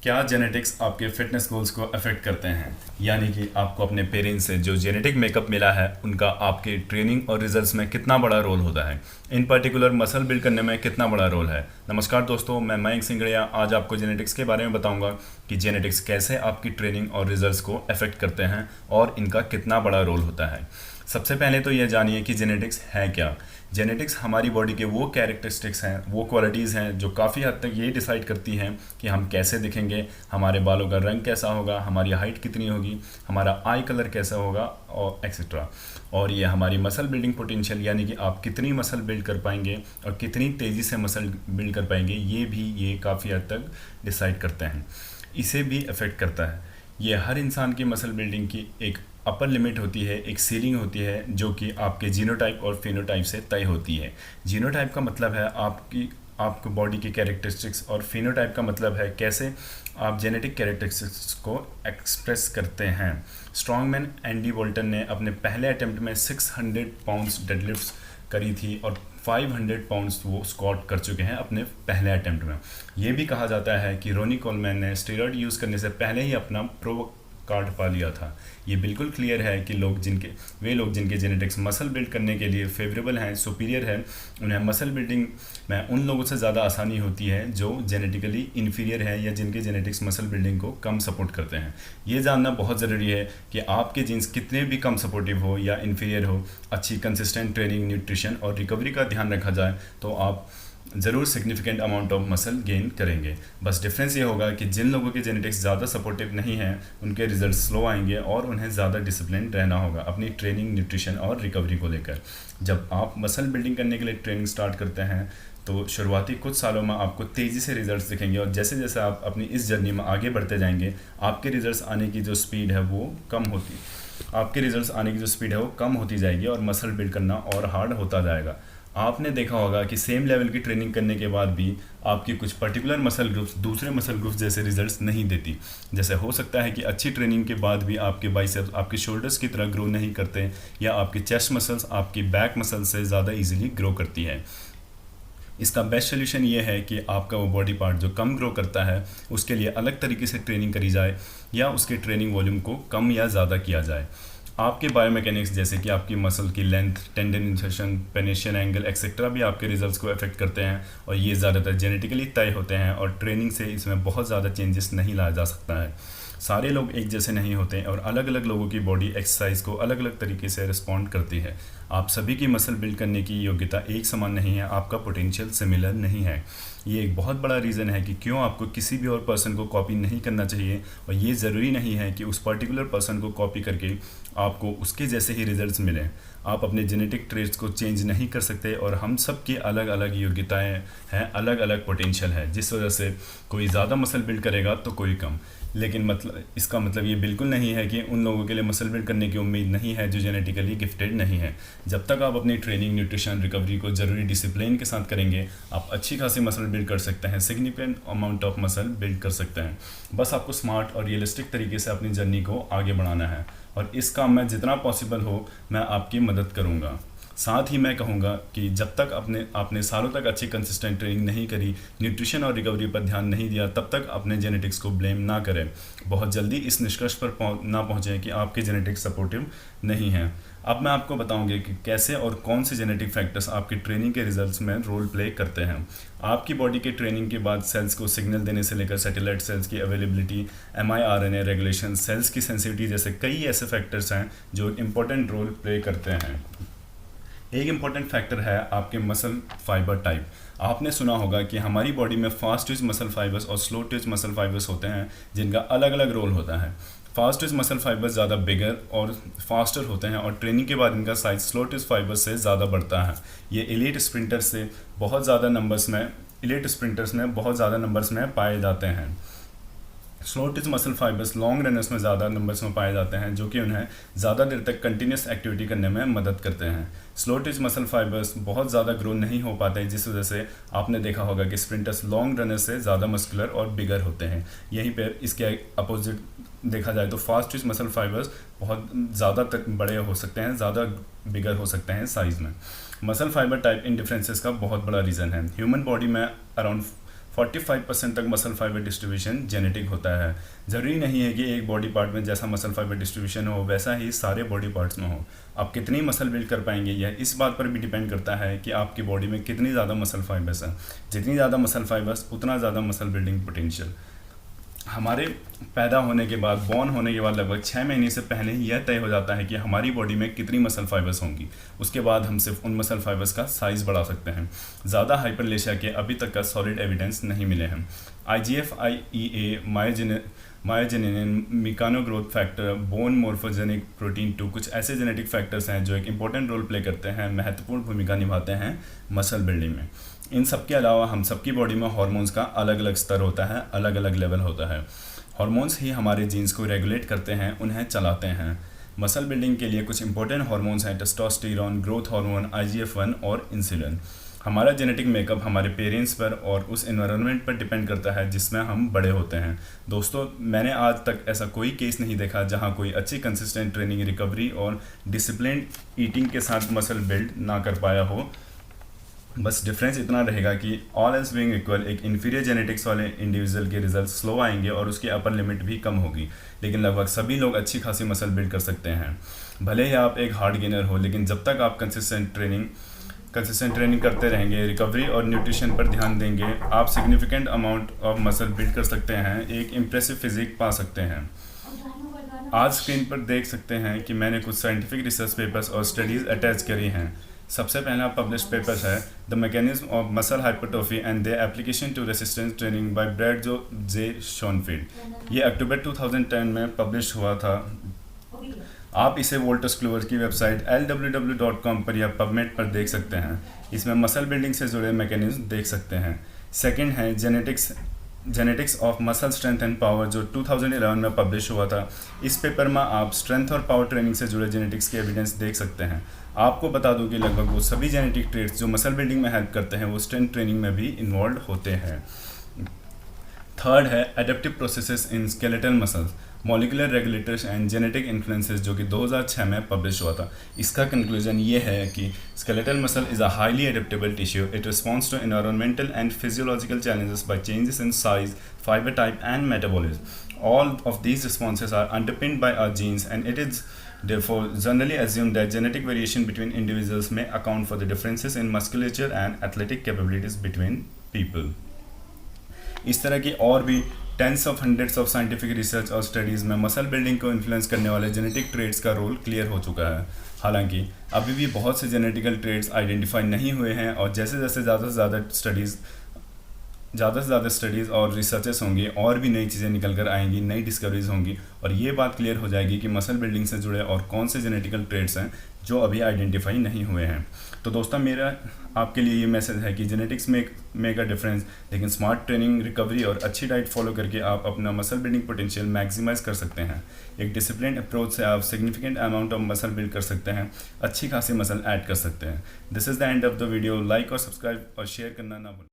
क्या जेनेटिक्स आपके fitness goals को अफेक्ट करते हैं? यानी कि आपको अपने पेरेंट्स से जो जेनेटिक मेकअप मिला है उनका आपके ट्रेनिंग और रिजल्ट्स में कितना बड़ा रोल होता है, इन पर्टिकुलर मसल बिल्ड करने में कितना बड़ा रोल है। नमस्कार दोस्तों, मैं मयंक सिंगड़िया आज आपको जेनेटिक्स के बारे में बताऊंगा कि जेनेटिक्स कैसे आपकी ट्रेनिंग और रिजल्ट्स को अफेक्ट करते हैं और इनका कितना बड़ा रोल होता है। सबसे पहले तो यह जानिए कि जेनेटिक्स है क्या। जेनेटिक्स हमारी बॉडी के वो कैरेक्टरिस्टिक्स हैं, वो क्वालिटीज़ हैं जो काफ़ी हद तक ये डिसाइड करती हैं कि हम कैसे दिखेंगे, हमारे बालों का रंग कैसा होगा, हमारी हाइट कितनी होगी, हमारा आई कलर कैसा होगा और एक्सेट्रा। और ये हमारी मसल बिल्डिंग पोटेंशियल यानी कि आप कितनी मसल बिल्ड कर पाएंगे और कितनी तेज़ी से मसल बिल्ड कर पाएंगे, ये काफ़ी हद तक डिसाइड करते हैं। इसे भी अफेक्ट करता है। ये हर इंसान की मसल बिल्डिंग की एक अपर लिमिट होती है, एक सीलिंग होती है जो कि आपके जीनोटाइप और फिनोटाइप से तय होती है। जीनोटाइप का मतलब है आपकी बॉडी की कैरेक्टरिस्टिक्स और फिनोटाइप का मतलब है कैसे आप जेनेटिक कैरेक्टरिस्टिक्स को एक्सप्रेस करते हैं। स्ट्रॉन्गमैन एंडी बोल्टन ने अपने पहले अटेम्प्ट में 600 पाउंड्स डेडलिफ्ट्स करी थी और 500 पाउंड्स वो स्क्वाट कर चुके हैं अपने पहले अटेम्प्ट में। ये भी कहा जाता है कि रोनी कोलमैन ने स्टेरॉइड यूज़ करने से पहले ही अपना प्रो कार्ड पा लिया था। ये बिल्कुल क्लियर है कि वे लोग जिनके जेनेटिक्स मसल बिल्ड करने के लिए फेवरेबल हैं, सुपीरियर है, उन्हें मसल बिल्डिंग में उन लोगों से ज़्यादा आसानी होती है जो जेनेटिकली इन्फीरियर है या जिनके जेनेटिक्स मसल बिल्डिंग को कम सपोर्ट करते हैं। ये जानना बहुत ज़रूरी है कि आपके जीन्स कितने भी कम सपोर्टिव हो या इन्फीरियर हो, अच्छी कंसिस्टेंट ट्रेनिंग, न्यूट्रिशन और रिकवरी का ध्यान रखा जाए तो आप ज़रूर significant amount of muscle gain करेंगे। बस डिफरेंस ये होगा कि जिन लोगों के जेनेटिक्स ज़्यादा सपोर्टिव नहीं हैं उनके रिजल्ट स्लो आएंगे और उन्हें ज़्यादा डिसिप्लिन रहना होगा अपनी ट्रेनिंग, न्यूट्रिशन और रिकवरी को लेकर। जब आप मसल बिल्डिंग करने के लिए ट्रेनिंग स्टार्ट करते हैं तो शुरुआती कुछ सालों में आपको तेज़ी से रिजल्ट्स दिखेंगे और जैसे जैसे आप अपनी इस जर्नी में आगे बढ़ते जाएंगे आपके रिजल्ट्स आने की जो स्पीड है वो कम होती जाएगी और मसल बिल्ड करना और हार्ड होता जाएगा। आपने देखा होगा कि सेम लेवल की ट्रेनिंग करने के बाद भी आपकी कुछ पर्टिकुलर मसल ग्रुप्स दूसरे मसल ग्रुप्स जैसे रिजल्ट्स नहीं देती। जैसे हो सकता है कि अच्छी ट्रेनिंग के बाद भी आपके बाइसेप्स आपके शोल्डर्स की तरह ग्रो नहीं करते या आपकी चेस्ट मसल्स आपकी बैक मसल से ज़्यादा इजीली ग्रो करती है। इसका बेस्ट सोल्यूशन ये है कि आपका वो बॉडी पार्ट जो कम ग्रो करता है उसके लिए अलग तरीके से ट्रेनिंग करी जाए या उसके ट्रेनिंग वॉल्यूम को कम या ज़्यादा किया जाए। आपके बायोमैकेनिक्स जैसे कि आपकी मसल की length, tendon insertion, pennation angle etcetera भी आपके रिजल्ट्स को अफेक्ट करते हैं और ये ज़्यादातर जेनेटिकली तय होते हैं और ट्रेनिंग से इसमें बहुत ज़्यादा चेंजेस नहीं लाया जा सकता है। सारे लोग एक जैसे नहीं होते और अलग अलग लोगों की बॉडी एक्सरसाइज को अलग अलग तरीके से रिस्पॉन्ड करती है। आप सभी की मसल बिल्ड करने की योग्यता एक समान नहीं है, आपका पोटेंशियल सिमिलर नहीं है। ये एक बहुत बड़ा रीज़न है कि क्यों आपको किसी भी और पर्सन को कॉपी नहीं करना चाहिए और ये ज़रूरी नहीं है कि उस पर्टिकुलर पर्सन को कॉपी करके आपको उसके जैसे ही रिजल्ट्स मिलें। आप अपने जेनेटिक ट्रेट्स को चेंज नहीं कर सकते और हम सब की अलग अलग योग्यताएं हैं, अलग अलग पोटेंशियल है, जिस वजह से कोई ज़्यादा मसल बिल्ड करेगा तो कोई कम। लेकिन इसका मतलब ये बिल्कुल नहीं है कि उन लोगों के लिए मसल बिल्ड करने की उम्मीद नहीं है जो जेनेटिकली गिफ्टेड नहीं है। जब तक आप अपनी ट्रेनिंग, न्यूट्रिशन, रिकवरी को ज़रूरी डिसिप्लिन के साथ करेंगे आप अच्छी खासी मसल बिल्ड कर सकते हैं, significant amount of muscle build कर सकते हैं। बस आपको स्मार्ट और रियलिस्टिक तरीके से अपनी जर्नी को आगे बढ़ाना है और इस काम में जितना पॉसिबल हो मैं आपकी मदद करूँगा। साथ ही मैं कहूँगा कि जब तक आपने सालों तक अच्छी कंसिस्टेंट ट्रेनिंग नहीं करी, न्यूट्रिशन और रिकवरी पर ध्यान नहीं दिया, तब तक अपने जेनेटिक्स को ब्लेम ना करें। बहुत जल्दी इस निष्कर्ष पर ना पहुँचें कि आपके जेनेटिक्स सपोर्टिव नहीं हैं। अब मैं आपको बताऊंगी कि कैसे और कौन से जेनेटिक फैक्टर्स आपकी ट्रेनिंग के रिजल्ट्स में रोल प्ले करते हैं। आपकी बॉडी के ट्रेनिंग के बाद सेल्स को सिग्नल देने से लेकर सैटेलाइट सेल्स की अवेलेबिलिटी, mRNA रेगुलेशन, सेल्स की सेंसिटिविटी जैसे कई ऐसे फैक्टर्स हैं जो इम्पोर्टेंट रोल प्ले करते हैं। एक इम्पॉर्टेंट फैक्टर है आपके मसल फाइबर टाइप। आपने सुना होगा कि हमारी बॉडी में फास्ट ट्विच मसल फाइबर्स और स्लो ट्विच मसल फाइबर्स होते हैं जिनका अलग अलग रोल होता है। फास्ट ट्विच मसल फाइबर्स ज़्यादा बिगर और फास्टर होते हैं और ट्रेनिंग के बाद इनका साइज स्लो ट्विच फाइबर्स से ज़्यादा बढ़ता है। ये इलीट स्प्रिंटर्स में बहुत ज़्यादा नंबर्स में पाए जाते हैं। Slow Twitch muscle fibres long runners में ज़्यादा नंबर्स में पाए जाते हैं जो कि उन्हें ज़्यादा देर तक कंटिन्यूस एक्टिविटी करने में मदद करते हैं। स्लो ट्विच मसल फाइबर्स बहुत ज़्यादा ग्रो नहीं हो पाते जिस वजह से आपने देखा होगा कि स्प्रिंटर्स लॉन्ग रनर्स से ज़्यादा मस्कुलर और बिगर होते हैं। यहीं पर इसके अपोजिट देखा जाए तो फास्ट ट्विच मसल फाइबर्स बहुत ज़्यादा तक बड़े हो सकते हैं, ज़्यादा बिगर हो सकते हैं साइज़ में। Muscle fibre type in differences का बहुत बड़ा रीज़न है। ह्यूमन बॉडी में अराउंड 45% तक मसल फाइबर डिस्ट्रीब्यूशन जेनेटिक होता है। ज़रूरी नहीं है कि एक बॉडी पार्ट में जैसा मसल फाइबर डिस्ट्रीब्यूशन हो वैसा ही सारे बॉडी पार्ट्स में हो। आप कितनी मसल बिल्ड कर पाएंगे यह इस बात पर भी डिपेंड करता है कि आपकी बॉडी में कितनी ज़्यादा मसल फाइबर्स हैं। जितनी ज़्यादा मसल फाइबर्स उतना ज़्यादा मसल बिल्डिंग पोटेंशियल। हमारे पैदा होने के बाद, बॉर्न होने के बाद लगभग 6 महीने से पहले ही यह तय हो जाता है कि हमारी बॉडी में कितनी मसल फाइबर्स होंगी। उसके बाद हम सिर्फ उन मसल फाइबर्स का साइज़ बढ़ा सकते हैं। ज़्यादा हाइपरप्लेशिया के अभी तक का सॉलिड एविडेंस नहीं मिले हैं। IGF, IEA, myogenin, mechano growth factor, bone morphogenetic protein 2 कुछ ऐसे जेनेटिक फैक्टर्स हैं जो एक इंपॉर्टेंट रोल प्ले करते हैं, महत्वपूर्ण भूमिका निभाते हैं मसल बिल्डिंग में। इन सब के अलावा हम सबकी बॉडी में हार्मोन्स का अलग अलग स्तर होता है, अलग अलग लेवल होता है। हार्मोन्स ही हमारे जीन्स को रेगुलेट करते हैं, उन्हें चलाते हैं। मसल बिल्डिंग के लिए कुछ इंपॉर्टेंट हार्मोन्स हैं टेस्टोस्टेरोन, ग्रोथ हार्मोन, IGF-1 और इंसुलिन। हमारा जेनेटिक मेकअप हमारे पेरेंट्स पर और उस एनवायरनमेंट पर डिपेंड करता है जिसमें हम बड़े होते हैं। दोस्तों, मैंने आज तक ऐसा कोई केस नहीं देखा जहां कोई अच्छी कंसिस्टेंट ट्रेनिंग, रिकवरी और डिसिप्लिन ईटिंग के साथ मसल बिल्ड ना कर पाया हो। बस डिफरेंस इतना रहेगा कि ऑल एल्स बीइंग इक्वल एक इन्फीरियर जेनेटिक्स वाले इंडिविजुअल के रिजल्ट स्लो आएंगे और उसकी अपर लिमिट भी कम होगी, लेकिन लगभग सभी लोग अच्छी खासी मसल बिल्ड कर सकते हैं। भले ही आप एक हार्ड गेनर हो, लेकिन जब तक आप कंसिस्टेंट ट्रेनिंग करते रहेंगे, रिकवरी और न्यूट्रिशन पर ध्यान देंगे, आप significant amount of muscle build कर सकते हैं, एक इम्प्रेसिव फिजिक पा सकते हैं। आज स्क्रीन पर देख सकते हैं कि मैंने कुछ साइंटिफिक रिसर्च पेपर्स और स्टडीज़ अटैच करी हैं। सबसे पहला पब्लिश पेपर है the mechanism of muscle hypertrophy and the application to resistance training by Brad J Schoenfeld. ये अक्टूबर 2010 में पब्लिश हुआ था। आप इसे वोल्टस क्लूवर की वेबसाइट lww.com पर या पबमेड पर देख सकते हैं। इसमें मसल बिल्डिंग से जुड़े मैकेनिज्म देख सकते हैं। सेकंड है genetics of muscle strength and power, जो 2011 में पब्लिश हुआ था। इस पेपर में आप स्ट्रेंथ और पावर ट्रेनिंग से जुड़े जेनेटिक्स के एविडेंस देख सकते हैं। आपको बता दूं कि लगभग वो सभी जेनेटिक ट्रेड्स जो मसल बिल्डिंग में हेल्प करते हैं वो स्ट्रेंथ ट्रेनिंग में भी इन्वॉल्व होते हैं। थर्ड है adaptive processes in skeletal muscles, molecular regulators and genetic influences, जो कि 2006 में पब्लिश हुआ था। इसका कंक्लूजन ये है कि skeletal muscle is a highly adaptable tissue. It responds to environmental and physiological challenges by changes in size, fibre type and metabolism. All of these responses are underpinned by our genes, and it is therefore generally assumed that genetic variation between individuals may account for the differences in musculature and athletic capabilities between people. इस तरह की और भी tens of hundreds of scientific research और studies में muscle building को influence करने वाले जेनेटिक ट्रेड्स का रोल क्लियर हो चुका है। हालांकि अभी भी बहुत से जेनेटिकल ट्रेड्स आइडेंटिफाई नहीं हुए हैं, और जैसे जैसे ज़्यादा से ज़्यादा स्टडीज़ और रिसर्चेस होंगी और भी नई चीज़ें निकल कर आएंगी, नई डिस्कवरीज होंगी, और ये बात क्लियर हो जाएगी कि मसल बिल्डिंग से जुड़े और कौन से जेनेटिकल ट्रेड्स हैं जो अभी आइडेंटिफाई नहीं हुए हैं। तो दोस्तों, मेरा आपके लिए ये मैसेज है कि जेनेटिक्स मेक अ डिफरेंस, लेकिन स्मार्ट ट्रेनिंग, रिकवरी और अच्छी डाइट फॉलो करके आप अपना मसल बिल्डिंग पोटेंशियल मैक्सिमाइज कर सकते हैं। एक डिसिप्लिन अप्रोच से आप significant amount of muscle build कर सकते हैं, अच्छी खासी मसल ऐड कर सकते हैं। This is the end of the video. Like और सब्सक्राइब और शेयर करना ना भूलें।